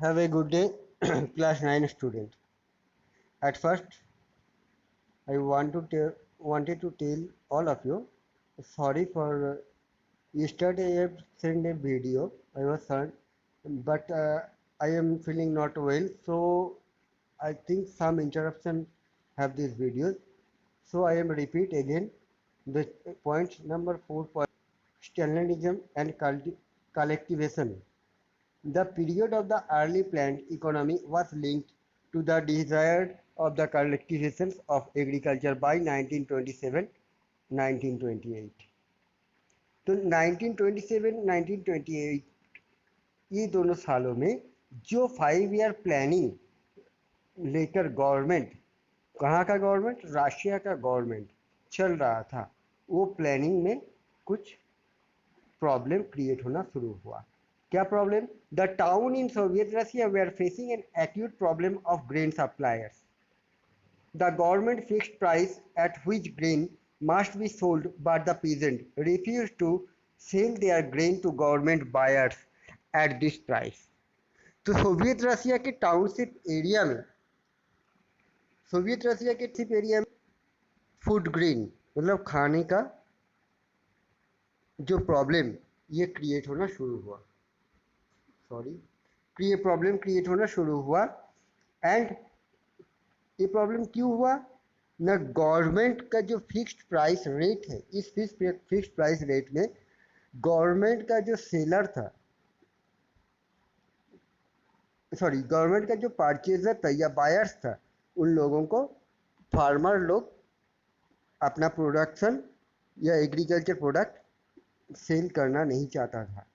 Have a good day, class 9 student. At first, I wanted to tell all of you sorry for yesterday I sent a video. I was sent, but I am feeling not well, so I think some interruption have these videos. So I am repeat again the point number 4 point Stalinism and collectivism. The period of the early planned economy was linked to the desire of the collectivization of agriculture by 1927-1928. तो 1927-1928 ये दोनों सालों में जो 5 year planning लेकर government, कहाँ का government, Russia का गवर्नमेंट चल रहा था, वो प्लानिंग में कुछ प्रॉब्लम क्रिएट होना शुरू हुआ. क्या problem? The town in Soviet Russia we are facing an acute problem of grain suppliers. The government fixed price at which grain must be sold, but the peasant refused to sell their grain to government buyers at this price. तो Soviet रसिया के tip area में food grain मतलब खाने का जो problem ये create होना शुरू हुआ, प्रॉब्लम क्रिएट होना शुरू हुआ. एंड ये प्रॉब्लम क्यों हुआ? न गवर्नमेंट का जो फिक्स्ड प्राइस रेट है, इस फिक्स्ड प्राइस रेट में गवर्नमेंट का जो सेलर था, गवर्नमेंट का जो परचेजर था या बायर्स था, उन लोगों को फार्मर लोग अपना प्रोडक्शन या एग्रीकल्चर प्रोडक्ट सेल करना नहीं चाहता था.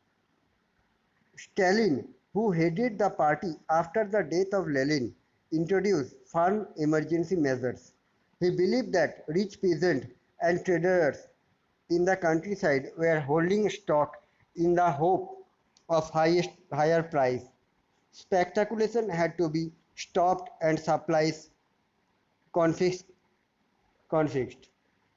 Stalin, who headed the party after the death of Lenin, introduced firm emergency measures. He believed that rich peasants and traders in the countryside were holding stock in the hope of higher price. Speculation had to be stopped and supplies confiscated.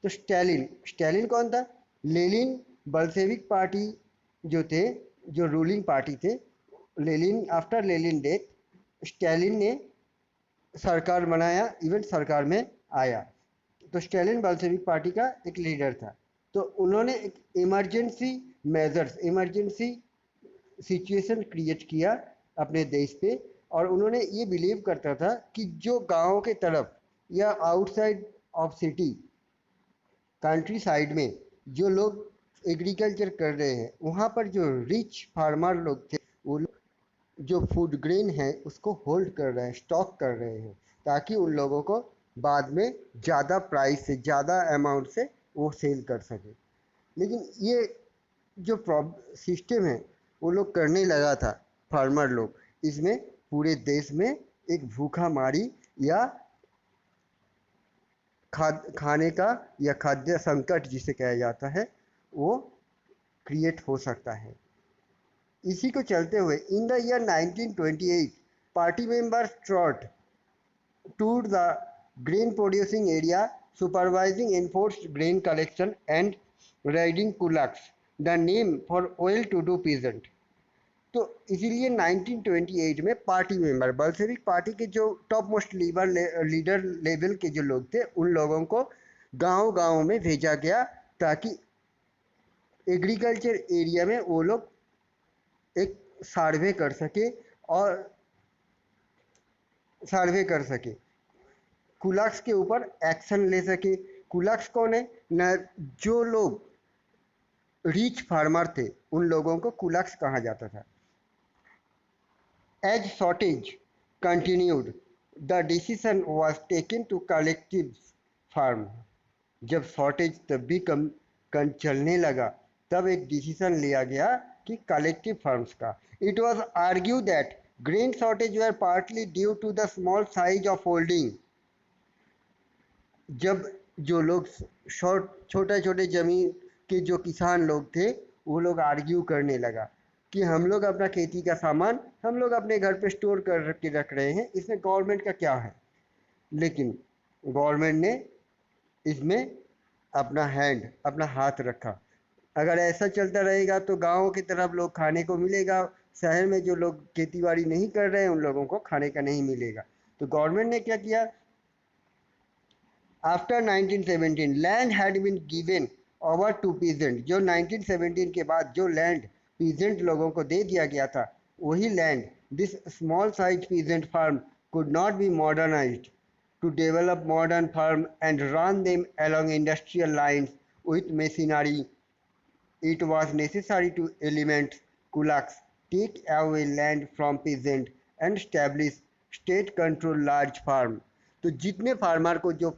तो Stalin कौन था? Lenin बल्शेविक party जो थे, जो ruling party थे. Lenin, after Lenin death Stalin ने सरकार बनाया, इवन सरकार में आया. तो स्टालिन बल्शेविक पार्टी का एक लीडर था. तो उन्होंने एक emergency measures, emergency situation create किया अपने देश पे. और उन्होंने ये बिलीव करता था कि जो गांव के तरफ या outside of city, country side में जो लोग एग्रीकल्चर कर रहे हैं, वहाँ पर जो रिच फार्मर लोग थे, वो लोग जो फूड ग्रेन है उसको होल्ड कर रहे हैं, स्टॉक कर रहे हैं, ताकि उन लोगों को बाद में ज़्यादा प्राइस से, ज़्यादा अमाउंट से वो सेल कर सके. लेकिन ये जो सिस्टम है वो लोग करने लगा था फार्मर लोग, इसमें पूरे देश में एक भूखा मारी या खाने का या खाद्य संकट जिसे कहा जाता है वो क्रिएट हो सकता है. इसी को चलते हुए in the year 1928 party members trot to the grain producing area supervising enforced grain collection and riding kulaks, the name for well to do peasant. तो इसीलिए 1928 में पार्टी मेंबर, बल्शेविक पार्टी के जो टॉप मोस्ट लीडर लेवल के जो लोग थे, उन लोगों को गांव-गांव में भेजा गया ताकि एग्रीकल्चर एरिया में वो लोग एक सर्वे कर सके, कुलक्स के ऊपर एक्शन ले सके. कुलक्स कौन है? न जो लोग रिच फार्मर थे उन लोगों को कुलक्स कहा जाता था. As shortage continued, the decision was taken to collective farm. जब शॉर्टेज तब भी कम चलने लगा, तब एक डिसीजन लिया गया कि कलेक्टिव फार्म्स का. It was argue that grain shortage were partly due to the small size of holding. जब जो लोग छोटे छोटे जमीन के जो किसान लोग थे, वो लोग आर्ग्यू करने लगा कि हम लोग अपना खेती का सामान हम लोग अपने घर पे स्टोर कर के रख रहे हैं, इसमें गवर्नमेंट का क्या है. लेकिन गवर्नमेंट ने इसमें अपना हाथ रखा. अगर ऐसा चलता रहेगा तो गाँव की तरफ लोग खाने को मिलेगा, शहर में जो लोग खेती बाड़ी नहीं कर रहे हैं उन लोगों को खाने का नहीं मिलेगा। तो गवर्नमेंट ने क्या किया, after 1917 land had been given over to peasant. जो 1917 के बाद जो लैंड पीजेंट लोगों को दे दिया गया था, वही land, this small size peasant farm could not be modernized to develop modern farm and run them along industrial lines with machinery. It was necessary to eliminate kulaks, take away land from peasant and establish state control large farm. तो जितने farmer को जो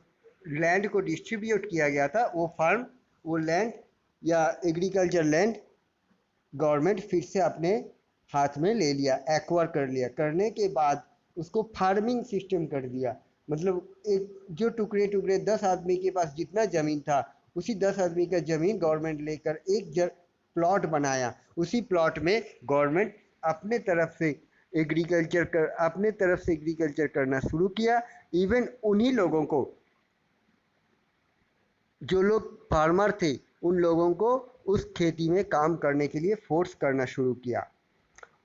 land को distribute किया गया था वो farm, वो लैंड या एग्रीकल्चर लैंड गवर्नमेंट फिर से अपने हाथ में ले लिया, एक्वायर कर लिया। करने के बाद उसको फार्मिंग सिस्टम कर दिया। मतलब एक जो टुकड़े टुकड़े 10 आदमी के पास जितना ज़मीन था, उसी 10 आदमी का ज़मीन गवर्नमेंट लेकर एक प्लॉट बनाया। उसी प्लॉट में गवर्नमेंट अपने तरफ से एग्रीकल्चर करना शुरू किया। इवन उन्हीं लोगों को, जो लोग फार्मर थे, उन लोगों को उस खेती में काम करने के लिए फोर्स करना शुरू किया।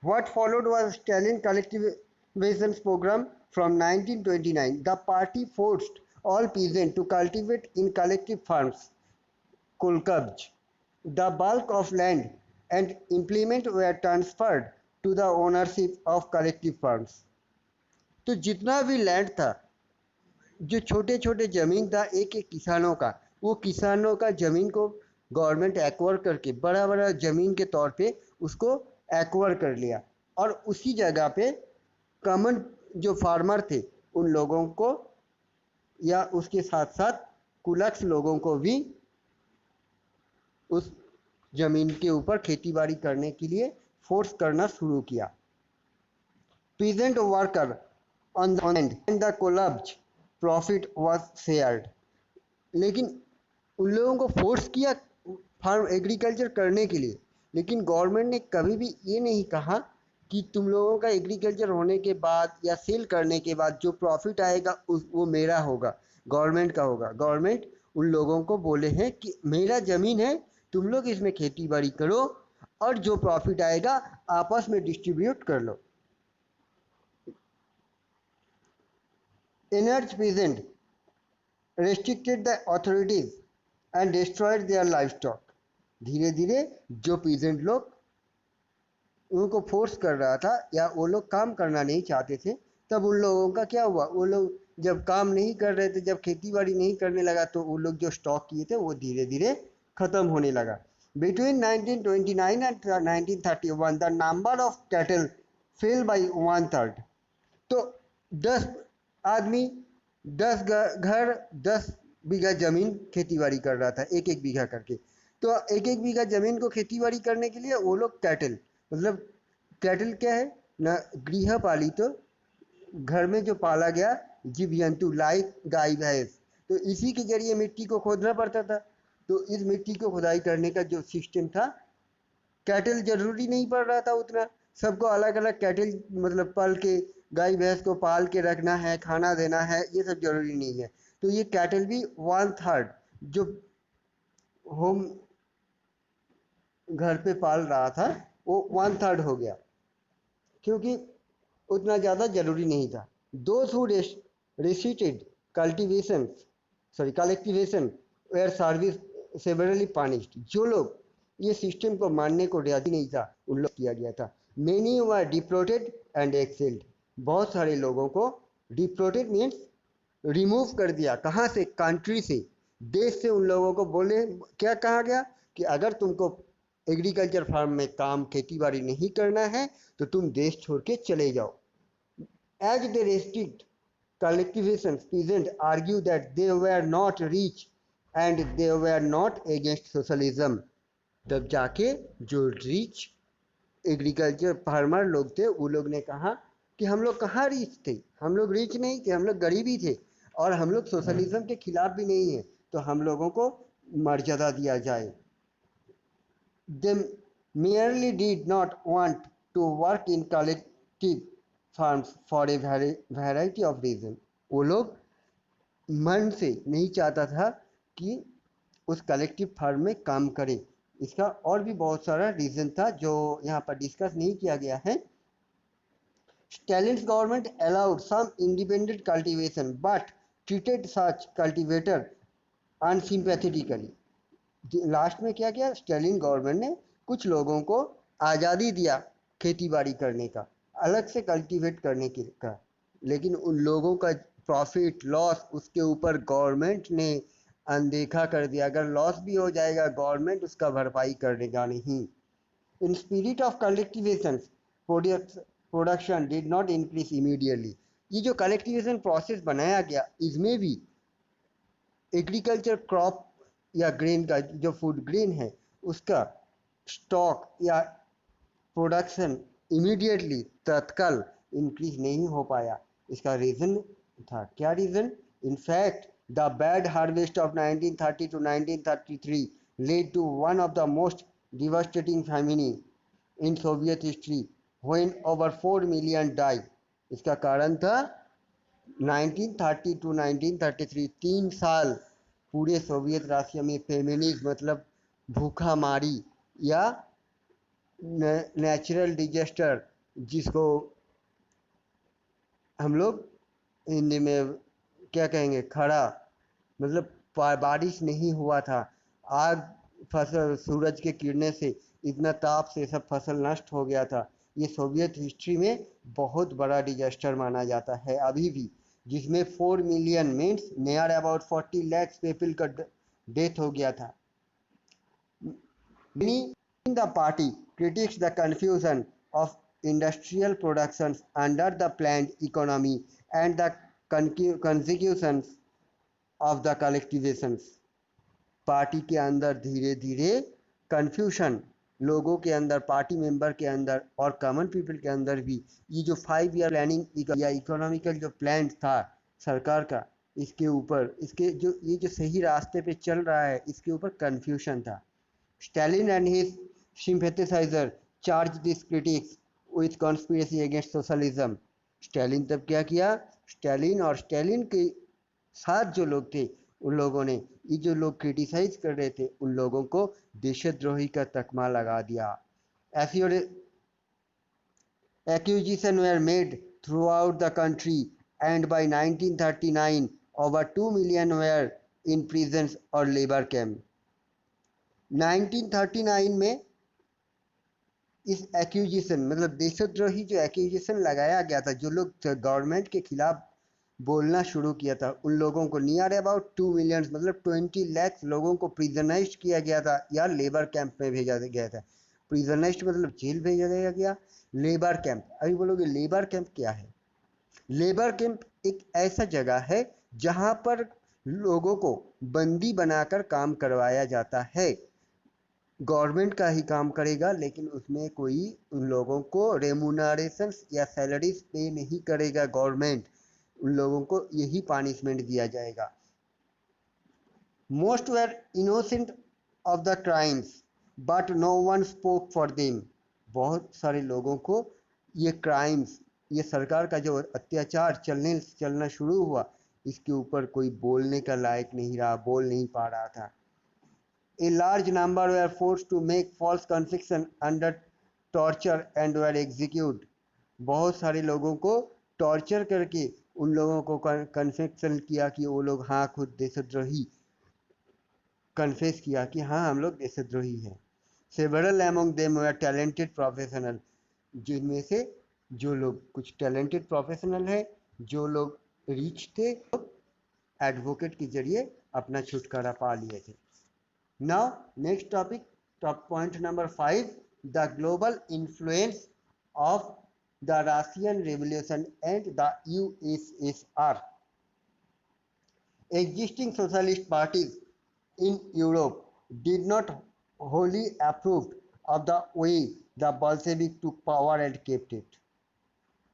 What followed was Stalin collectivization program from 1929. The party forced all peasants to cultivate in collective farms, kolkabj. The bulk of land and implement were transferred to the ownership of collective farms. तो जितना भी land था, जो छोटे छोटे ज़मीन था एक एक किसानों का, वो किसानों का ज़मीन को गवर्नमेंट एक्वायर करके बड़ा बड़ा ज़मीन के तौर पे उसको एक्वायर कर लिया। और उसी जगह पे कॉमन जो फार्मर थे उन लोगों को या उसके साथ साथ कुलक्स लोगों को भी उस ज़मीन के ऊपर खेती बाड़ी करने के लिए फोर्स करना शुरू किया। Peasant worker on the land and the kolkhoz profit was shared. लेकिन उन लोगों को फोर्स किया फार्म एग्रीकल्चर करने के लिए, लेकिन गवर्नमेंट ने कभी भी ये नहीं कहा कि तुम लोगों का एग्रीकल्चर होने के बाद या सेल करने के बाद जो प्रॉफिट आएगा वो मेरा होगा, गवर्नमेंट का होगा। गवर्नमेंट उन लोगों को बोले हैं कि मेरा ज़मीन है, तुम लोग इसमें खेती बाड़ी करो और जो प्रॉफिट आएगा आपस में डिस्ट्रीब्यूट कर लो। Enraged peasant restricted the authorities and destroyed their livestock. धीरे धीरे जो पीजेंट लोग उनको फोर्स कर रहा था या वो लोग काम करना नहीं चाहते थे, तब उन लोगों का क्या हुआ, वो लोग जब काम नहीं कर रहे थे, जब खेती बाड़ी नहीं करने लगा, तो वो लोग जो स्टॉक किए थे वो धीरे धीरे ख़त्म होने लगा। Between 1929 and 1931 the number of cattle fail by 1/3। तो 10 आदमी 10 घर 10 बीघा ज़मीन खेती बाड़ी कर रहा था, एक एक बीघा करके। तो एक एक बीघा ज़मीन को खेती बाड़ी करने के लिए वो लोग कैटल, मतलब कैटल क्या है ना, गृहपालित, तो घर में जो पाला गया जीव जंतु लाइक गाय भैंस, तो इसी के जरिए मिट्टी को खोदना पड़ता था। तो इस मिट्टी को खुदाई करने का जो सिस्टम था, कैटल जरूरी नहीं पड़ रहा था उतना, सबको अलग अलग कैटल मतलब पाल के, गाय भैंस को पाल के रखना है, खाना देना है, ये सब जरूरी नहीं है। तो ये कैटल भी 1/3 जो होम घर पे पाल रहा था वो 1/3 हो गया, क्योंकि उतना ज़्यादा जरूरी नहीं था। Those who resisted collectivization were severely punished. जो लोग ये सिस्टम को मानने को राजी नहीं था उन लोग किया गया था। Many were deported and exiled. बहुत सारे लोगों को डिपोर्टेड मीन्स रिमूव कर दिया, कहाँ से, कंट्री से, देश से। उन लोगों को बोले क्या कहा गया कि अगर तुमको एग्रीकल्चर फार्म में काम खेती बाड़ी नहीं करना है तो तुम देश छोड़ के चले जाओ। As they restrict collectivization, peasants argue that they were not rich and they were not against socialism. तब जाके जो रिच एग्रीकल्चर फार्मर लोग थे वो लोग ने कहा कि हम लोग कहाँ रिच थे, हम लोग रिच नहीं थे, हम लोग गरीब ही थे और हम लोग सोशलिज्म के खिलाफ भी नहीं है, तो हम लोगों को मर्यादा दिया जाए। They merely did not want to work in collective farms for a variety of reasons. वो लोग मन से नहीं चाहता था कि उस कलेक्टिव फार्म में काम करें, इसका और भी बहुत सारा रीजन था जो यहाँ पर डिस्कस नहीं किया गया है। Stalin's government allowed some independent cultivation but treated such cultivator unsympathetically. Last में क्या किया, स्टालिन गवर्नमेंट ने कुछ लोगों को आज़ादी दिया खेती बाड़ी करने का, अलग से कल्टीवेट करने की का, लेकिन उन लोगों का प्रॉफिट लॉस उसके ऊपर गवर्नमेंट ने अनदेखा कर दिया। अगर लॉस भी हो जाएगा गवर्नमेंट उसका भरपाई करेगा नहीं। In spirit of collectivisation production did not increase immediately. ये जो कलेक्टिवेशन प्रोसेस बनाया गया इसमें भी एग्रीकल्चर क्रॉप या ग्रेन का जो फूड ग्रेन है उसका स्टॉक या प्रोडक्शन इमीडिएटली तत्काल इंक्रीज नहीं हो पाया। इसका रीज़न था क्या reason? In fact the bad harvest of 1930 to 1933 led to one of the most devastating famine in Soviet history when over 4 million died. इसका कारण था 1930 to 1933 3 साल पूरे सोवियत राशिया में फेमिनिज्म मतलब भूखा मारी या नेचुरल डिजास्टर, जिसको हम लोग हिंदी में क्या कहेंगे, खड़ा मतलब बारिश नहीं हुआ था, आग फसल सूरज के किरणें से इतना ताप से सब फसल नष्ट हो गया था। ये सोवियत हिस्ट्री में बहुत बड़ा डिजास्टर माना जाता है अभी भी, जिसमें 4 million means near about 40 lakh people का डेथ हो गया था। Many in the party critiques the confusion of industrial productions under the planned economy and the consequences of the collectivizations. Party के अंदर धीरे धीरे कन्फ्यूशन लोगों के अंदर, पार्टी मेंबर के अंदर और कॉमन पीपल के अंदर भी, ये जो 5 ईयर प्लानिंग या इकोनॉमिकल जो प्लान था सरकार का, इसके ऊपर इसके जो ये जो सही रास्ते पे चल रहा है इसके ऊपर कन्फ्यूशन था। Stalin and his sympathizers charged these critics with conspiracy against socialism. Stalin तब क्या किया, स्टालिन और स्टालिन के साथ जो लोग थे उन लोगों ने, ये जो लोग क्रिटिसाइज कर रहे थे उन लोगों को देशद्रोही का तकमा लगा दिया। Accusations were made throughout the country and by 1939 over 2 million were in prisons or labor camp. 1939 में इस एक्यूजिशन मतलब देशद्रोही जो एक्यूजिशन लगाया गया था, जो लोग गवर्नमेंट के खिलाफ बोलना शुरू किया था उन लोगों को नियर अबाउट 2 मिलियन मतलब 20 लाख लोगों को प्रिजनाइज किया गया था या लेबर कैंप में भेजा गया था। प्रिजनाइज मतलब जेल भेजा गया, लेबर कैंप। अभी बोलोगे लेबर कैंप क्या है? लेबर कैंप एक ऐसा जगह है जहां पर लोगों को बंदी बनाकर काम करवाया जाता है। गवर्नमेंट का ही काम करेगा लेकिन उसमें कोई उन लोगों को रेमुनरेशन या सैलरीज पे नहीं करेगा गवर्नमेंट, उन लोगों को यही पनिशमेंट दिया जाएगा। Most were innocent of the crimes but no one spoke for them. बहुत सारे लोगों को ये क्राइम्स, ये सरकार का जो अत्याचार चलना शुरू हुआ इसके ऊपर कोई बोलने का लायक नहीं रहा, बोल नहीं पा रहा था। A large number were forced to make false confession under torture and were executed. बहुत सारे लोगों को टॉर्चर करके उन लोगों को कन्फेक्शन किया कि वो लोग हाँ खुद देशद्रोही कन्फेस किया कि हाँ हम लोग देशद्रोही हैं। Several among them were talented professional, जिनमें से जो लोग कुछ टैलेंटेड प्रोफेशनल है, जो लोग रिच थे, एडवोकेट के जरिए अपना छुटकारा पा लिए थे। Now next topic, top point number 5, the global influence of the Russian Revolution and the USSR. Existing socialist parties in Europe did not wholly approve of the way the Bolshevik took power and kept it.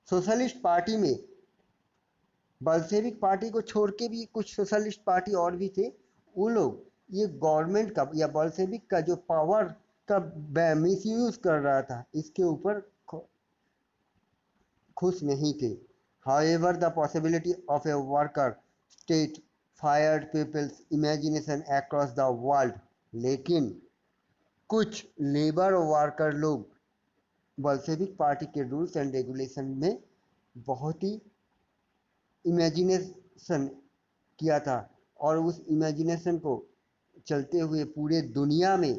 Socialist party में बल्शेविक party को छोड़ के भी कुछ socialist party और भी थे, वो लोग ये गवर्नमेंट का या बल्शेविक का जो पावर का मिसयूज कर रहा था इसके ऊपर खुश नहीं थे। However, the possibility of a worker state fired people's imagination across the world. लेकिन कुछ लेबर वर्कर लोग बल्शेविक पार्टी के रूल्स एंड रेगुलेशन में बहुत ही इमेजिनेशन किया था और उस इमेजिनेशन को चलते हुए पूरे दुनिया में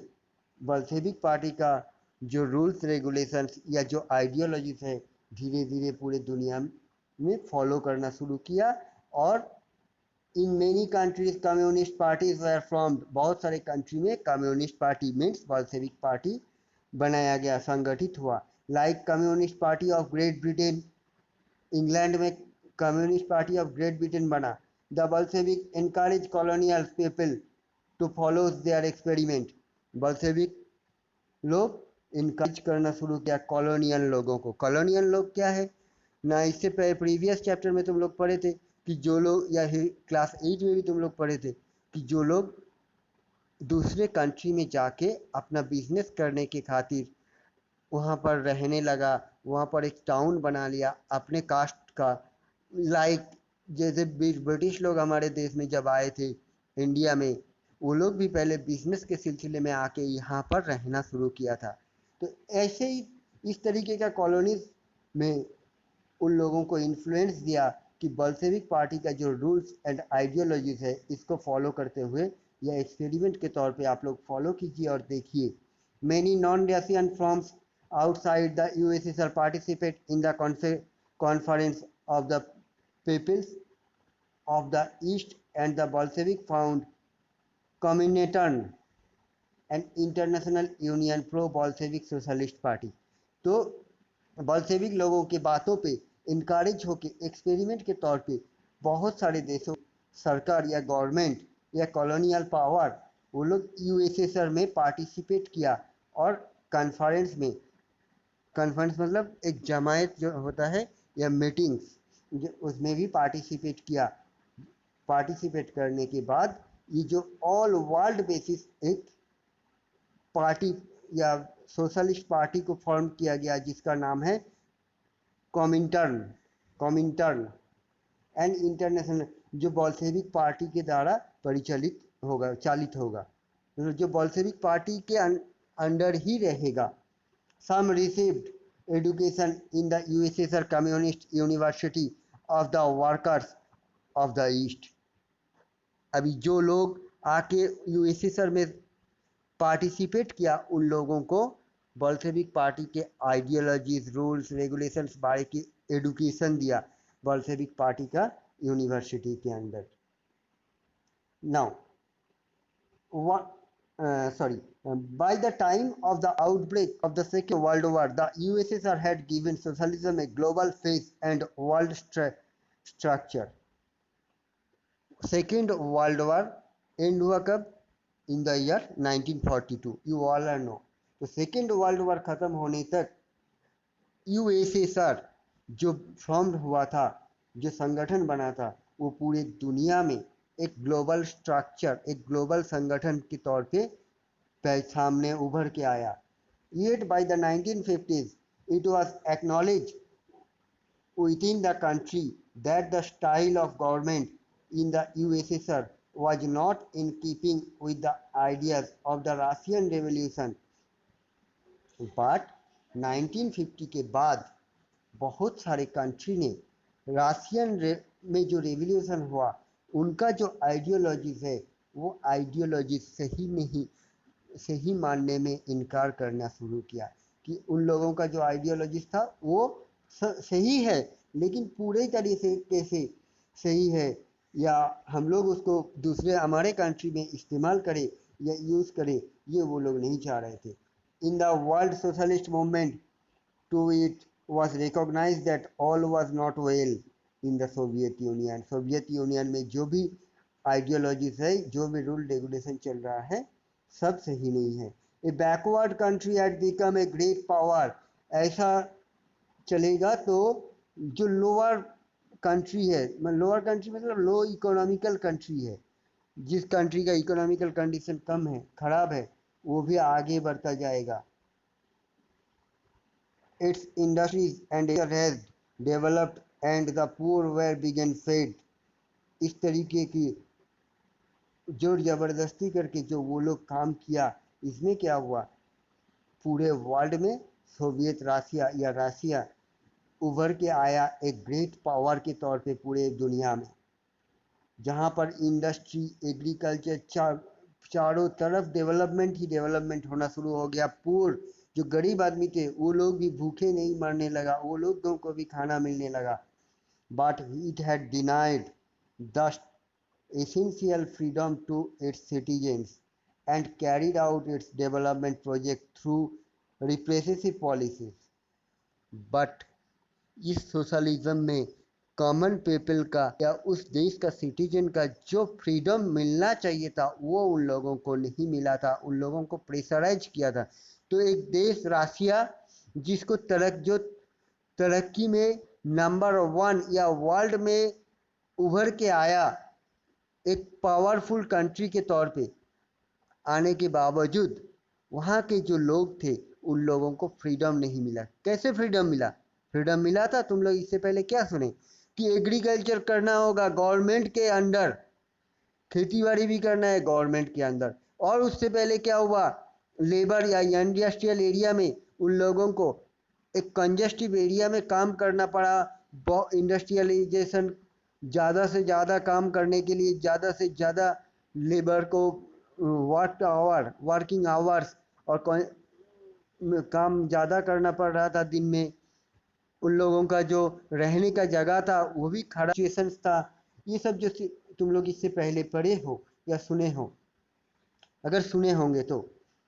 बल्शेविक पार्टी का जो रूल्स रेगुलेशंस या जो आइडियोलॉजीज है धीरे धीरे पूरे दुनिया में फॉलो करना शुरू किया। और in many countries communist parties were formed, बहुत सारे कंट्री में communist party means Bolshevik party बनाया गया, संगठित हुआ। Like communist party of Great Britain, England में communist party of Great Britain बना। The Bolshevik encourage colonial people to follow their experiment, Bolshevik लोग इनकरेज करना शुरू किया कॉलोनियल लोगों को। कॉलोनियल लोग क्या है ना, इससे प्रीवियस चैप्टर में तुम लोग पढ़े थे कि जो लोग, या क्लास 8 में भी तुम लोग पढ़े थे कि जो लोग दूसरे कंट्री में जाके अपना बिजनेस करने के खातिर वहाँ पर रहने लगा, वहाँ पर एक टाउन बना लिया अपने कास्ट का। लाइक जैसे ब्रिटिश लोग हमारे देश में जब आए थे इंडिया में, वो लोग भी पहले बिजनेस के सिलसिले में आके यहाँ पर रहना शुरू किया था। तो ऐसे ही इस तरीके का कॉलोनीज में उन लोगों को इन्फ्लुएंस दिया कि बल्शेविक पार्टी का जो रूल्स एंड आइडियोलॉजीज है इसको फॉलो करते हुए या एक्सपेरिमेंट के तौर पे आप लोग फॉलो कीजिए और देखिए। Many non Russian firms outside the USSR participate in the conference of the peoples of the East, and the Bolshevik found Comintern, an international union pro Bolshevik socialist party। तो बल्शेविक लोगों के बातों पे इनकरेज होके experiment के तौर पे बहुत सारे देशों सरकार या गवर्नमेंट या कॉलोनियल पावर वो लोग यूएसएसआर में पार्टिसिपेट किया और कॉन्फ्रेंस में, कॉन्फ्रेंस मतलब एक जमायत जो होता है या मीटिंग्स, उसमें भी पार्टिसिपेट किया। पार्टिसिपेट करने के बाद ये जो ऑल वर्ल्ड बेसिस एक पार्टी या सोशलिस्ट पार्टी को फॉर्म किया गया जिसका नाम है कॉमिंटर्न। कॉमिंटर्न एंड इंटरनेशनल, जो बॉल्शेविक पार्टी के द्वारा परिचालित होगा, चालित होगा, जो बॉल्शेविक पार्टी के अंडर ही रहेगा। Some received education in the USSR Communist University of the Workers of the East। अभी जो लोग आके यूएसएसआर में पार्टिसिपेट किया उन लोगों को बल्शेविक पार्टी के आइडियोलॉजीज, रूल्स, रेगुलेशंस बारे की एडुकेशन दिया बल्शेविक पार्टी का यूनिवर्सिटी के अंदर। Now by the time of the outbreak of the Second World War, the USSR had given socialism a global face and world structure। Second World War end हुआ कब? In the year 1942, you all are know। तो second world war खत्म होने तक USSR जो form हुआ था, जो संगठन बना था, वो पूरे दुनिया में एक ग्लोबल स्ट्रक्चर, एक ग्लोबल संगठन के तौर पे सामने उभर के आया। Yet by the 1950s it was acknowledged within the country that the style of government in the USSR was not in keeping with the ideas of the Russian Revolution। but 1950 के बाद बहुत सारे कंट्री ने Russian में जो revolution हुआ उनका जो आइडियोलॉजीज है वो आइडियोलॉजी सही मानने में इनकार करना शुरू किया कि उन लोगों का जो आइडियोलॉजीज था वो सही है, लेकिन पूरे तरीके से सही है या हम लोग उसको दूसरे हमारे कंट्री में इस्तेमाल करें या यूज़ करें, ये वो लोग नहीं चाह रहे थे। In the world socialist movement to it was recognized that all was not well in the Soviet Union। Soviet union में जो भी आइडियोलॉजीज है, जो भी रूल रेगुलेशन चल रहा है, सब सही नहीं है। A backward country had become a great power. ऐसा चलेगा तो जो लोअर कंट्री है, लोअर कंट्री मतलब लो इकोनॉमिकल कंट्री है, जिस कंट्री का इकोनॉमिकल कंडीशन कम है, खराब है, वो भी आगे बढ़ता जाएगा। its industries and has developed and the poor were began fed। इस तरीके की जोर जबरदस्ती करके जो वो लोग काम किया, इसमें क्या हुआ पूरे वर्ल्ड में सोवियत रशिया या रशिया उभर के आया एक ग्रेट पावर के तौर पे पूरे दुनिया में, जहाँ पर इंडस्ट्री, एग्रीकल्चर, चारों तरफ डेवलपमेंट ही डेवलपमेंट होना शुरू हो गया। पूर जो गरीब आदमी थे वो लोग भी भूखे नहीं मरने लगा, वो लोगों को भी खाना मिलने लगा। But it had denied the essential freedom to its citizens and carried out its development project through repressive policies. But इस सोशलिज्म में कॉमन पीपल का या उस देश का सिटीजन का जो फ्रीडम मिलना चाहिए था वो उन लोगों को नहीं मिला था, उन लोगों को प्रेशराइज किया था। तो एक देश रशिया जिसको जो तरक्की में नंबर 1 या वर्ल्ड में उभर के आया, एक पावरफुल कंट्री के तौर पे आने के बावजूद वहाँ के जो लोग थे उन लोगों को फ्रीडम नहीं मिला। कैसे फ्रीडम मिला? फ्रीडम मिला था, तुम लोग इससे पहले क्या सुने कि एग्रीकल्चर करना होगा गवर्नमेंट के अंडर, खेती बाड़ी भी करना है गवर्नमेंट के अंदर। और उससे पहले क्या हुआ, लेबर या इंडस्ट्रियल एरिया में उन लोगों को एक कंजेस्टिव एरिया में काम करना पड़ा। इंडस्ट्रियलाइजेशन, ज़्यादा से ज़्यादा काम करने के लिए ज़्यादा से ज़्यादा लेबर को वर्किंग आवर्स और काम ज़्यादा करना पड़ रहा था दिन में। उन लोगों का जो रहने का जगह था वो भी खराब सिचुएशन था। ये सब जो तुम लोग इससे पहले पढ़े हो या सुने हो, अगर सुने होंगे तो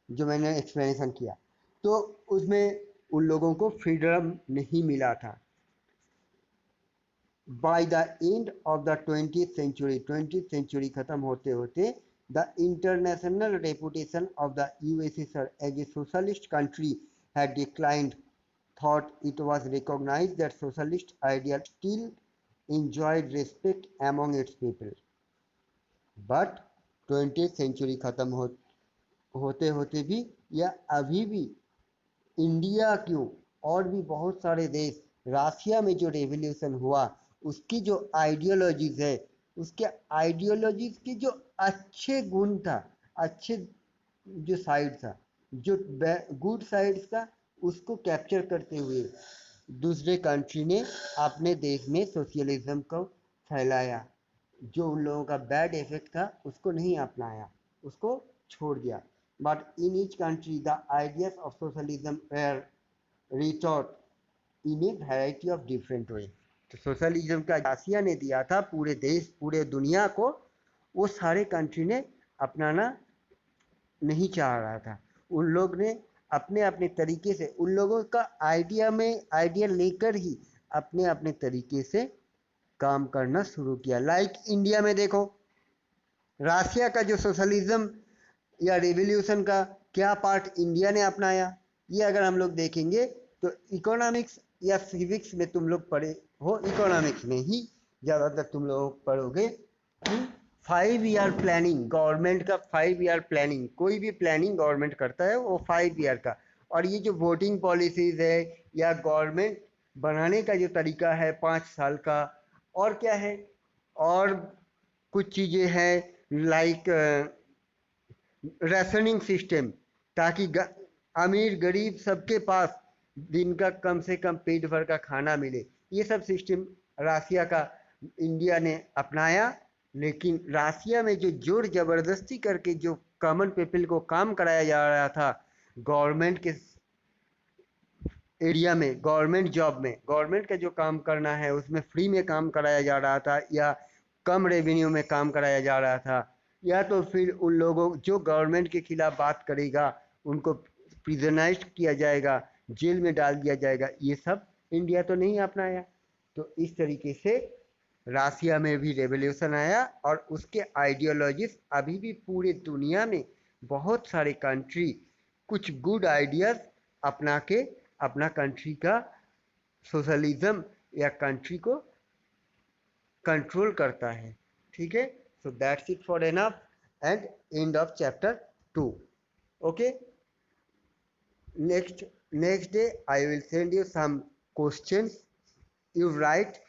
जो मैंने एक्सप्लेनेशन किया, तो उसमें उन लोगों को फ्रीडम नहीं मिला था। By the end of the 20th century खत्म होते होते the international reputation of the USSR as a socialist country had declined. Thought it was recognized that socialist ideas still enjoyed respect among its people. But 20th century खत्म होते होते भी या अभी भी इंडिया क्यों और भी बहुत सारे देश, रशिया में जो रेवोल्यूशन हुआ उसकी जो आइडियोलॉजीज है, उसके आइडियोलॉजीज के जो अच्छे गुण था, अच्छे जो साइड था, जो गुड साइड्स था, उसको कैप्चर करते हुए दूसरे कंट्री ने अपने देश में सोशलिज्म को फैलाया। जो उन लोगों का बैड इफेक्ट था उसको नहीं अपनाया, उसको छोड़ दिया। But in each country the ideas of socialism were rethought in a variety of different way. तो सोशलिज्म का रशिया ने दिया था पूरे देश, पूरे दुनिया को, वो सारे कंट्री ने अपनाना नहीं चाह रहा था। उन लोग ने अपने अपने तरीके से, उन लोगों का आइडिया लेकर ही अपने अपने तरीके से काम करना शुरू किया। लाइक इंडिया में देखो, रशिया का जो सोशलिज्म या रिवॉल्यूशन का क्या पार्ट इंडिया ने अपनाया, ये अगर हम लोग देखेंगे तो इकोनॉमिक्स या सिविक्स में तुम लोग पढ़े हो, इकोनॉमिक्स में ही ज़्यादातर तुम लोग पढ़ोगे कि 5 ईयर प्लानिंग, गवर्नमेंट का 5 ईयर प्लानिंग, कोई भी प्लानिंग गवर्नमेंट करता है वो 5 ईयर का। और ये जो वोटिंग पॉलिसीज है या गवर्नमेंट बनाने का जो तरीका है 5 साल का, और क्या है, और कुछ चीज़ें हैं लाइक राशनिंग सिस्टम, ताकि अमीर गरीब सबके पास दिन का कम से कम पेट भर का खाना मिले। ये सब सिस्टम रशिया का इंडिया ने अपनाया। लेकिन रशिया में जो जोर जबरदस्ती करके जो कॉमन पीपल को काम कराया जा रहा था गवर्नमेंट के एरिया में, गवर्नमेंट जॉब में, गवर्नमेंट का जो काम करना है उसमें फ्री में काम कराया जा रहा था या कम रेवेन्यू में काम कराया जा रहा था, या तो फिर उन लोगों जो गवर्नमेंट के खिलाफ बात करेगा उनको प्रिजनाइज किया जाएगा, जेल में डाल दिया जाएगा। ये सब इंडिया तो नहीं अपनाया। तो इस तरीके से रशिया में भी रेवोल्यूशन आया और उसके आइडियोलॉजीज अभी भी पूरे दुनिया में बहुत सारे कंट्री कुछ गुड आइडियाज अपना के अपना कंट्री का सोशलिज्म या कंट्री को कंट्रोल करता है। ठीक है, so that's it for enough and end of chapter 2। Okay, next day I will send you some questions. You write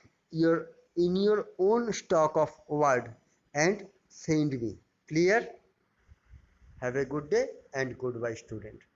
in your own stock of word and send me. Clear? Have a good day and goodbye, student.